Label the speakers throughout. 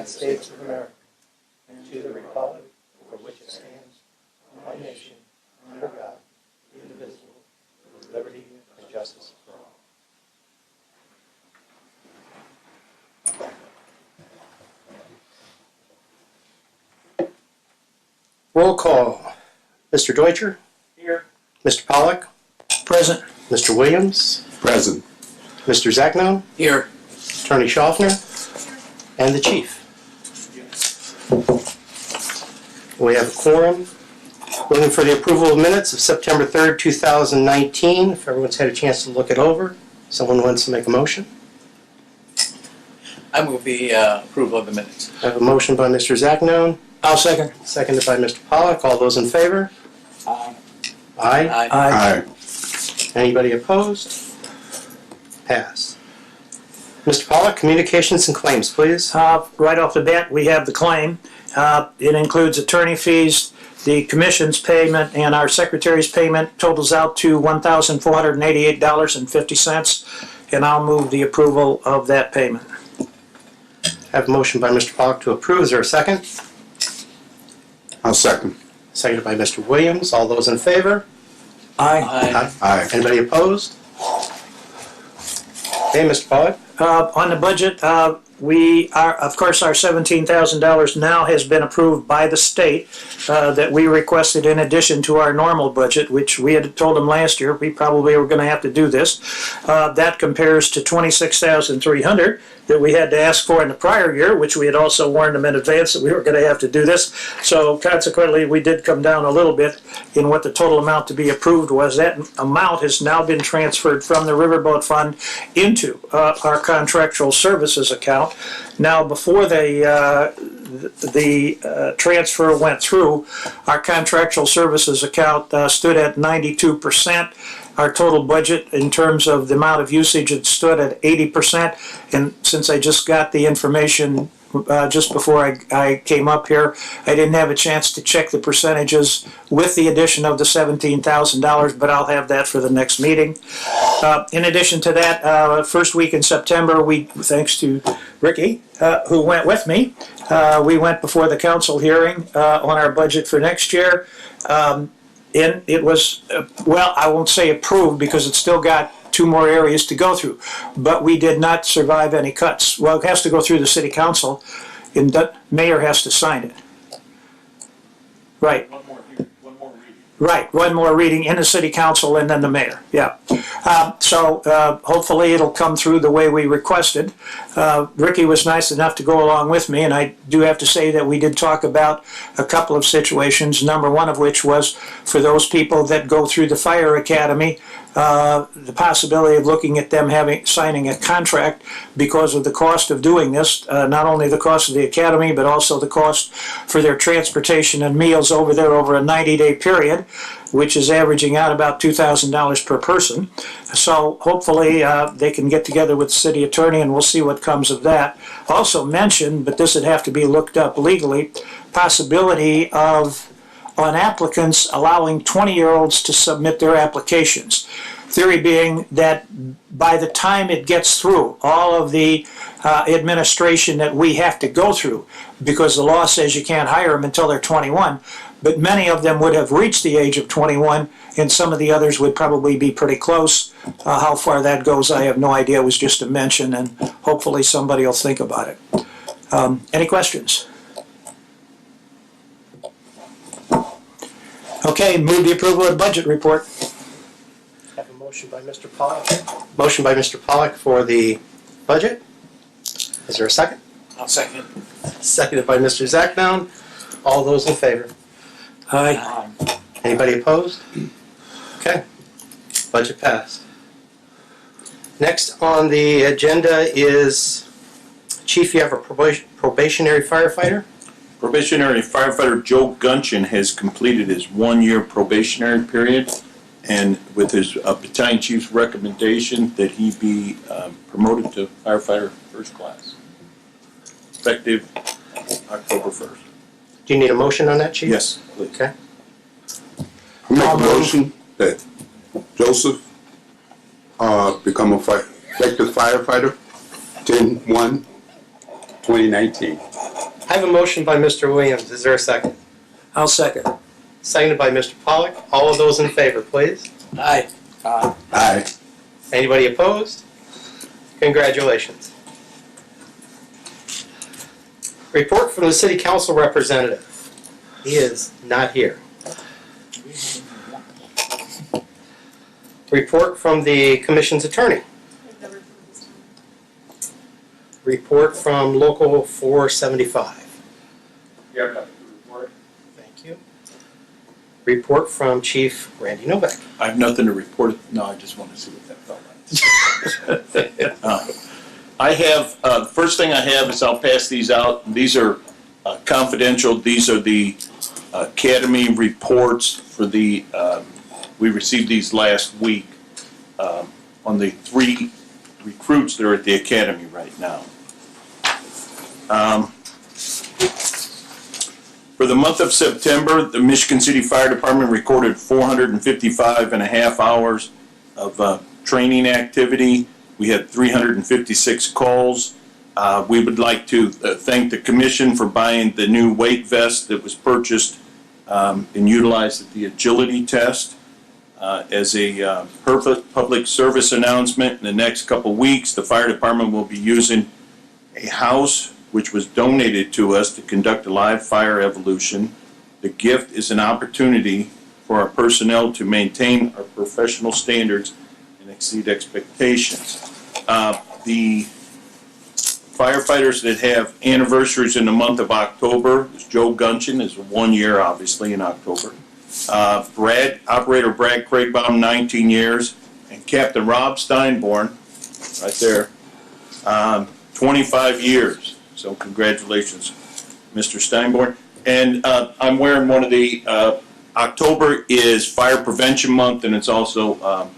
Speaker 1: United States of America and to the republic for which it stands, one nation, under God, indivisible, with liberty and justice for all. Roll call. Mr. Deutscher? Here. Mr. Pollack? Present. Mr. Williams?
Speaker 2: Present.
Speaker 1: Mr. Zachno?
Speaker 3: Here.
Speaker 1: Attorney Schaffner? And the Chief. We have a quorum. Looking for the approval of minutes of September 3rd, 2019. If everyone's had a chance to look it over, someone wants to make a motion.
Speaker 3: I move the approval of the minutes.
Speaker 1: I have a motion by Mr. Zachno.
Speaker 3: I'll second.
Speaker 1: Seconded by Mr. Pollack. All those in favor?
Speaker 3: Aye.
Speaker 1: Aye.
Speaker 3: Aye.
Speaker 2: Aye.
Speaker 1: Anybody opposed? Passed. Mr. Pollack, communications and claims, please.
Speaker 4: Right off the bat, we have the claim. It includes attorney fees, the commission's payment, and our secretary's payment totals out to $1,488.50, and I'll move the approval of that payment.
Speaker 1: I have a motion by Mr. Pollack to approve. Is there a second?
Speaker 2: I'll second.
Speaker 1: Seconded by Mr. Williams. All those in favor?
Speaker 4: Aye.
Speaker 3: Aye.
Speaker 2: Aye.
Speaker 1: Anybody opposed? Okay, Mr. Pollack.
Speaker 4: On the budget, we are, of course, our $17,000 now has been approved by the state that we requested in addition to our normal budget, which we had told them last year we probably were going to have to do this. That compares to $26,300 that we had to ask for in the prior year, which we had also warned them in advance that we were going to have to do this. So consequently, we did come down a little bit in what the total amount to be approved was. That amount has now been transferred from the Riverboat Fund into our contractual services account. Now, before the transfer went through, our contractual services account stood at 92%. Our total budget in terms of the amount of usage, it stood at 80%. And since I just got the information just before I came up here, I didn't have a chance to check the percentages with the addition of the $17,000, but I'll have that for the next meeting. In addition to that, first week in September, thanks to Ricky, who went with me, we went before the council hearing on our budget for next year. And it was, well, I won't say approved because it's still got 2 more areas to go through, but we did not survive any cuts. Well, it has to go through the city council, and the mayor has to sign it. Right. One more reading. Right, one more reading in the city council and then the mayor, yeah. So hopefully it'll come through the way we requested. Ricky was nice enough to go along with me, and I do have to say that we did talk about a couple of situations, number one of which was for those people that go through the fire academy, the possibility of looking at them signing a contract because of the cost of doing this, not only the cost of the academy, but also the cost for their transportation and meals over there over a 90-day period, which is averaging out about $2,000 per person. So hopefully they can get together with the city attorney and we'll see what comes of that. Also mentioned, but this would have to be looked up legally, possibility of on applicants allowing 20-year-olds to submit their applications. Theory being that by the time it gets through all of the administration that we have to go through, because the law says you can't hire them until they're 21, but many of them would have reached the age of 21, and some of the others would probably be pretty close. How far that goes, I have no idea. It was just a mention, and hopefully somebody will think about it. Any questions? Okay, move the approval of the budget report.
Speaker 1: I have a motion by Mr. Pollack. Motion by Mr. Pollack for the budget. Is there a second?
Speaker 3: I'll second.
Speaker 1: Seconded by Mr. Zachno. All those in favor?
Speaker 4: Aye.
Speaker 1: Anybody opposed? Okay. Budget passed. Next on the agenda is, Chief, you have a probationary firefighter?
Speaker 5: Probationary firefighter Joe Gunchin has completed his 1-year probationary period, and with his battalion chief's recommendation that he be promoted to firefighter first class, effective October 1st.
Speaker 1: Do you need a motion on that, Chief?
Speaker 5: Yes, please.
Speaker 1: Okay.
Speaker 2: I make a motion that Joseph become a effective firefighter 10/1/2019.
Speaker 1: I have a motion by Mr. Williams. Is there a second?
Speaker 4: I'll second.
Speaker 1: Seconded by Mr. Pollock. All of those in favor, please.
Speaker 3: Aye.
Speaker 2: Aye.
Speaker 1: Anybody opposed? Congratulations. Report from the city council representative. He is not here. Report from the commission's attorney. Report from local 475. Thank you. Report from Chief Randy Novak.
Speaker 5: I have nothing to report. No, I just want to see what that felt like. I have, the first thing I have is I'll pass these out. These are confidential. These are the academy reports for the, we received these last week on the 3 recruits that are at the academy right now. For the month of September, the Michigan City Fire Department recorded 455 and a half hours of training activity. We had 356 calls. We would like to thank the commission for buying the new weight vest that was purchased and utilized at the agility test. As a public service announcement, in the next couple weeks, the fire department will be using a house which was donated to us to conduct a live fire evolution. The gift is an opportunity for our personnel to maintain our professional standards and exceed expectations. The firefighters that have anniversaries in the month of October, Joe Gunchin is 1 year, obviously, in October. Operator Brad Craigbaum, 19 years, and Captain Rob Steinborn, right there, 25 years. So congratulations, Mr. Steinborn. And I'm wearing one of the, October is Fire Prevention Month, and it's also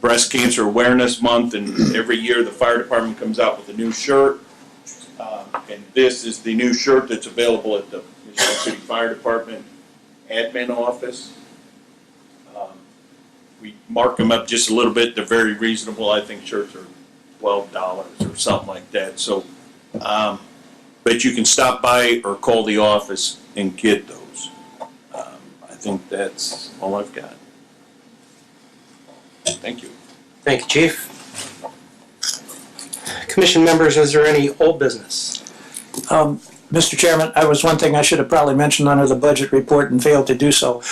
Speaker 5: Breast Cancer Awareness Month, and every year the fire department comes out with a new shirt. And this is the new shirt that's available at the Michigan City Fire Department admin office. We mark them up just a little bit. They're very reasonable. I think shirts are $12 or something like that. So, but you can stop by or call the office and get those. I think that's all I've got. Thank you.
Speaker 1: Thank you, Chief. Commission members, is there any old business?
Speaker 4: Mr. Chairman, I was one thing I should have probably mentioned under the budget report and failed to do so.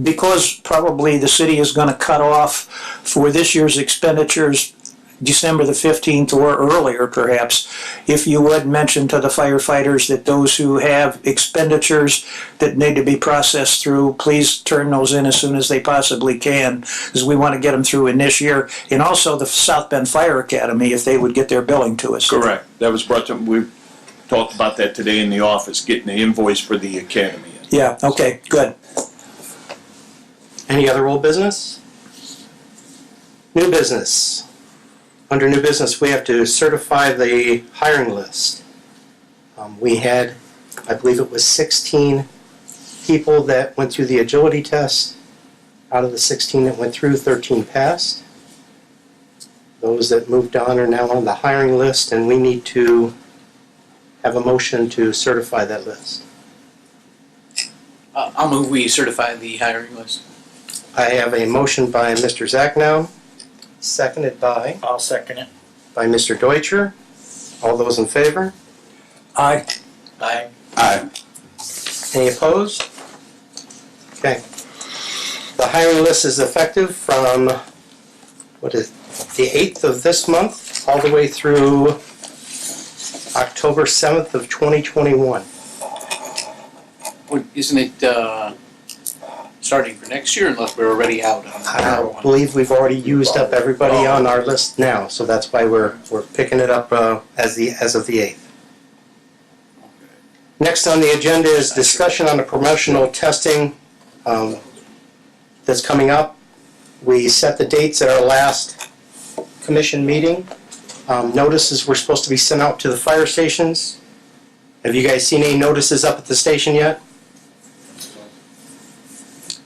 Speaker 4: Because probably the city is going to cut off for this year's expenditures December the 15th or earlier perhaps, if you would mention to the firefighters that those who have expenditures that need to be processed through, please turn those in as soon as they possibly can, because we want to get them through in this year. And also the South Bend Fire Academy, if they would get their billing to us.
Speaker 5: Correct. That was brought to, we talked about that today in the office, getting the invoice for the academy.
Speaker 4: Yeah, okay, good.
Speaker 1: Any other old business? New business. Under new business, we have to certify the hiring list. We had, I believe it was 16 people that went through the agility test. Out of the 16 that went through, 13 passed. Those that moved on are now on the hiring list, and we need to have a motion to certify that list.
Speaker 3: I'll move we certify the hiring list.
Speaker 1: I have a motion by Mr. Zachnow, seconded by
Speaker 3: I'll second it.
Speaker 1: Mr. Deutscher. All those in favor?
Speaker 4: Aye.
Speaker 3: Aye.
Speaker 2: Aye.
Speaker 1: Any opposed? Okay. The hiring list is effective from, the 8th of this month, all the way through October 7th of 2021.
Speaker 3: Well, isn't it starting for next year unless we're already out on the
Speaker 1: I
Speaker 3: other one?
Speaker 1: believe we've already used up everybody on our list now, so that's why we're picking it up as of the 8th. Next on the agenda is discussion on the promotional testing that's coming up. We set the dates at our last commission meeting. Notices were supposed to be sent out to the fire stations. Have you guys seen any notices up at the station yet?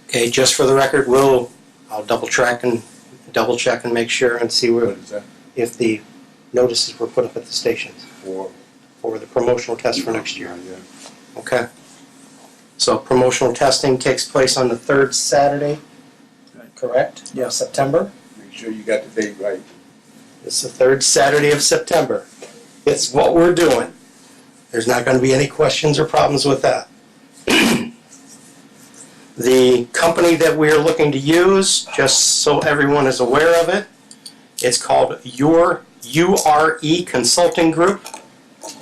Speaker 1: Okay, just for the record, I'll double check and make sure and see if the notices were put up at the stations. for the promotional test for next year. Okay. So promotional testing takes place on the third Saturday, correct?
Speaker 4: Yeah.
Speaker 1: Of September?
Speaker 2: Make sure you got the date right.
Speaker 1: It's the third Saturday of September. It's what we're doing. There's not going to be any questions or problems with that. The company that we are looking to use, just so everyone is aware of it, it's called URE Consulting Group.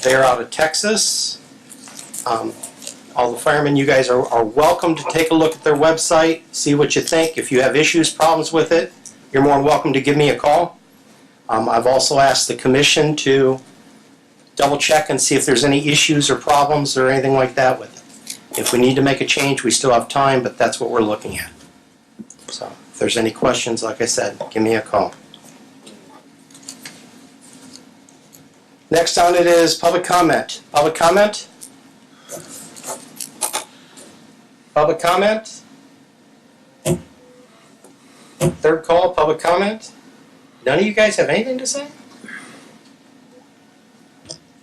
Speaker 1: They're out of Texas. All the firemen, you guys are welcome to take a look at their website, see what you think. If you have issues, problems with it, you're more than welcome to give me a call. I've also asked the commission to double check and see if there's any issues or problems or anything like that with it. If we need to make a change, we still have time, but that's what we're looking at. So if there's any questions, like I said, give me a call. Next on it is public comment. Public comment? Public comment? Third call, public comment? None of you guys have anything to say?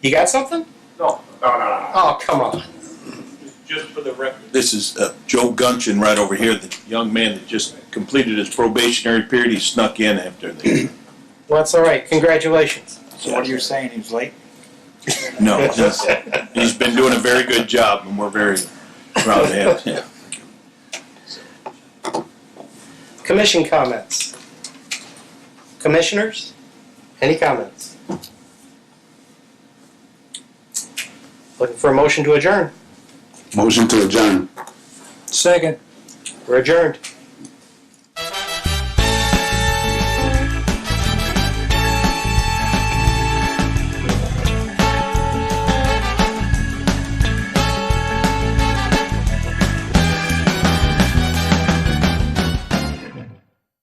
Speaker 1: You got something?
Speaker 5: No.
Speaker 1: Oh, come on.
Speaker 5: Just for the record. This is Joe Gunchin right over here, the young man that just completed his probationary period. He snuck in after the...
Speaker 1: Well, that's all right. Congratulations.
Speaker 6: So what are you saying, he was late?
Speaker 5: No, he's been doing a very good job, and we're very proud to have him.
Speaker 1: Commission comments. Commissioners, any comments? Looking for a motion to adjourn.
Speaker 2: Motion to adjourn.
Speaker 4: Second.
Speaker 1: We're adjourned.